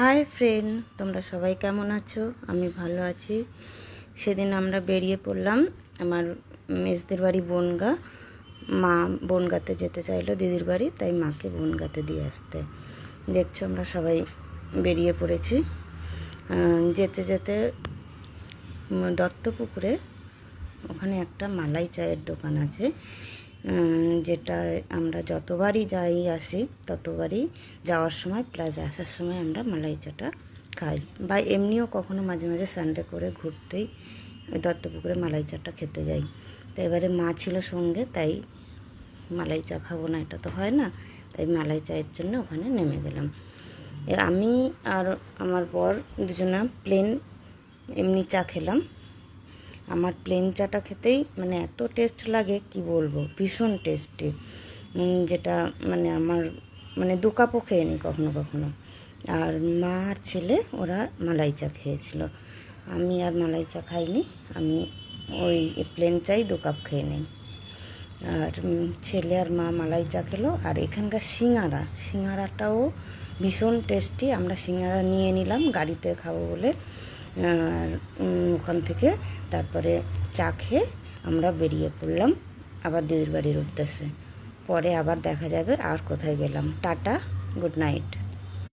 Hi friend, তোমরা সবাই কেমন আছো? আমি ভালো আছি। সেদিন আমরা বেরিয়ে পড়লাম আমার মেজদের বাড়ি বনগাঁ। মা বনগাঁতে যেতে চাইলো দিদির বাড়ি, তাই মাকে বনগাঁতে দিয়ে আসতে। দেখছো আমরা সবাই বেরিয়ে পড়েছি। যেতে যেতে দত্তপুকুরে ওখানে একটা মালাই চায়ের দোকান আছে, যেটা আমরা যতবারই যাই আসি ততবারই যাওয়ার সময় প্লাস আসার সময় আমরা মালাই চাটা খাই, বা এমনিও কখনো মাঝে মাঝে সানডে করে ঘুরতেই ওই দত্তপুকুরে মালাই চাটা খেতে যাই। তো এবারে মা ছিল সঙ্গে, তাই মালাই চা খাবো না এটা তো হয় না, তাই মালাই চায়ের জন্য ওখানে নেমে গেলাম। আমি আর আমার বর দুজনা প্লেন এমনি চা খেলাম। আমার প্লেন চাটা খেতেই মানে এত টেস্ট লাগে কি বলবো, ভীষণ টেস্টি, যেটা মানে আমার মানে দু কাপও খেয়ে নিই কখনো কখনো। আর মা আর ছেলে ওরা মালাই চা খেয়েছিল, আমি আর মালাই চা খাইনি, আমি ওই প্লেন চাই 2 কাপ খেয়ে নিই। আর ছেলে আর মা মালাই চা খেলো। আর এখানকার সিঙাড়াটাও ভীষণ টেস্টি। আমরা সিঙাড়া নিয়ে নিলাম গাড়িতে খাবো বলে, আর ওখান থেকে তারপরে চা খেয়ে আমরা বেরিয়ে পড়লাম আবার দিদির বাড়ির উদ্দেশ্যে। পরে আবার দেখা যাবে আর কোথায় গেলাম। Tata, good night.